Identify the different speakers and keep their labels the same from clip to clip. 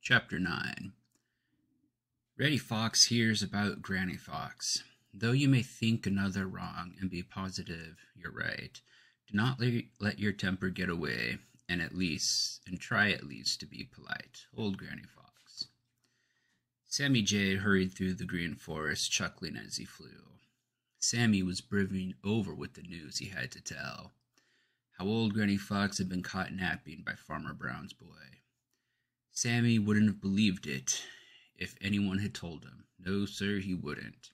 Speaker 1: Chapter 9. Reddy Fox hears about Granny Fox. Though you may think another wrong and be positive you're right, do not let your temper get away, and try at least to be polite. Old Granny Fox. Sammy Jay hurried through the green forest, chuckling as he flew. Sammy was brimming over with the news he had to tell. How old Granny Fox had been caught napping by Farmer Brown's boy. Sammy wouldn't have believed it if anyone had told him. No, sir, he wouldn't.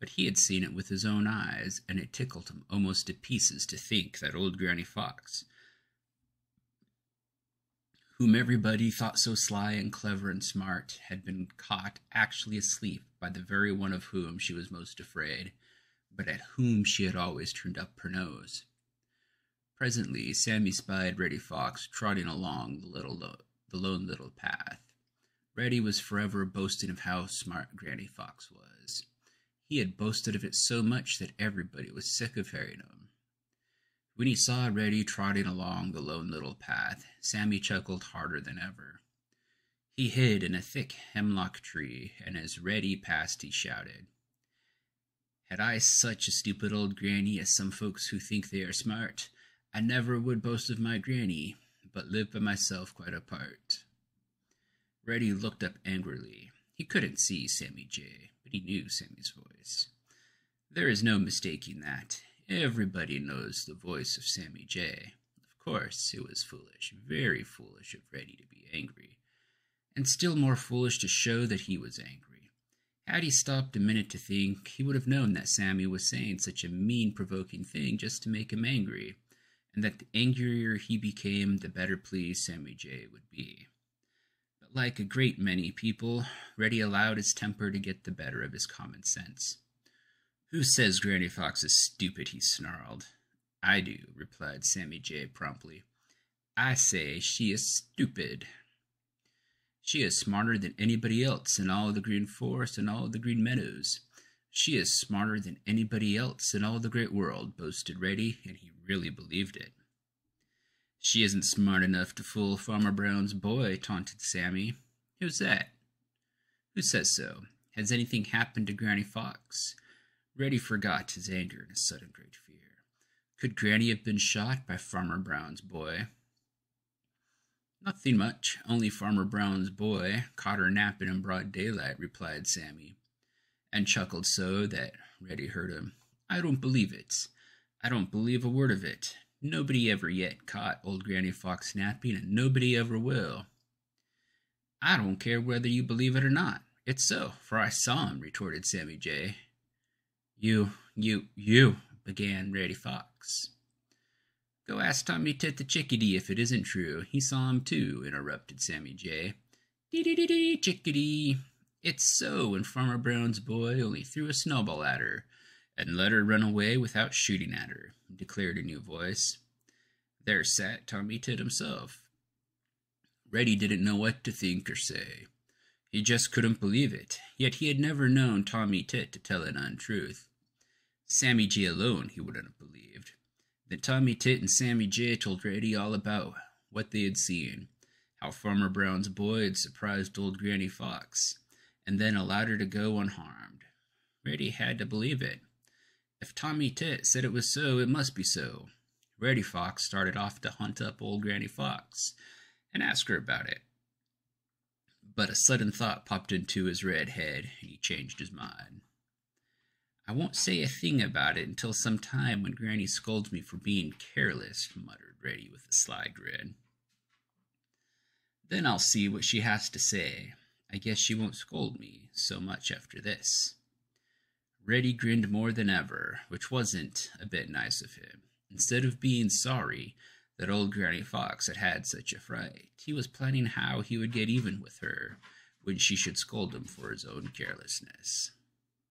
Speaker 1: But he had seen it with his own eyes, and it tickled him almost to pieces to think that old Granny Fox, whom everybody thought so sly and clever and smart, had been caught actually asleep by the very one of whom she was most afraid, but at whom she had always turned up her nose. Presently, Sammy spied Reddy Fox trotting along the lone little path. Reddy was forever boasting of how smart Granny Fox was. He had boasted of it so much that everybody was sick of hearing him. When he saw Reddy trotting along the lone little path, Sammy chuckled harder than ever. He hid in a thick hemlock tree, and as Reddy passed he shouted, "Had I such a stupid old granny as some folks who think they are smart, I never would boast of my granny, but live by myself quite apart." Reddy looked up angrily. He couldn't see Sammy Jay, but he knew Sammy's voice. There is no mistaking that. Everybody knows the voice of Sammy Jay. Of course, it was foolish, very foolish of Reddy to be angry, and still more foolish to show that he was angry. Had he stopped a minute to think, he would have known that Sammy was saying such a mean, provoking thing just to make him angry, and that the angrier he became, the better pleased Sammy Jay would be. But like a great many people, Reddy allowed his temper to get the better of his common sense. "Who says Granny Fox is stupid?" he snarled. "I do," replied Sammy Jay promptly. "I say she is stupid. She is smarter than anybody else in all the Green Forest and all the Green Meadows. She is smarter than anybody else in all the Great World," boasted Reddy, and he really believed it. "She isn't smart enough to fool Farmer Brown's boy," taunted Sammy. "Who's that? Who says so? Has anything happened to Granny Fox?" Reddy forgot his anger in a sudden great fear. Could Granny have been shot by Farmer Brown's boy? "Nothing much, only Farmer Brown's boy caught her napping in broad daylight," replied Sammy, and chuckled so that Reddy heard him. "I don't believe it. I don't believe a word of it. Nobody ever yet caught old Granny Fox napping, and nobody ever will." "I don't care whether you believe it or not. It's so, for I saw him," retorted Sammy Jay. You, began Reddy Fox. "Go ask Tommy Tit the Chickadee if it isn't true. He saw him too," interrupted Sammy Jay. "Dee-dee-dee-dee, Chickadee. It's so, and Farmer Brown's boy only threw a snowball at her and let her run away without shooting at her," declared a new voice. There sat Tommy Tit himself. Reddy didn't know what to think or say. He just couldn't believe it, yet he had never known Tommy Tit to tell an untruth. Sammy Jay alone he wouldn't have believed. Then Tommy Tit and Sammy Jay told Reddy all about what they had seen, how Farmer Brown's boy had surprised old Granny Fox, and then allowed her to go unharmed. Reddy had to believe it. If Tommy Tit said it was so, it must be so. Reddy Fox started off to hunt up old Granny Fox and ask her about it. But a sudden thought popped into his red head, and he changed his mind. "I won't say a thing about it until some time when Granny scolds me for being careless," muttered Reddy with a sly grin. "Then I'll see what she has to say. I guess she won't scold me so much after this." Reddy grinned more than ever, which wasn't a bit nice of him. Instead of being sorry that old Granny Fox had had such a fright, he was planning how he would get even with her when she should scold him for his own carelessness.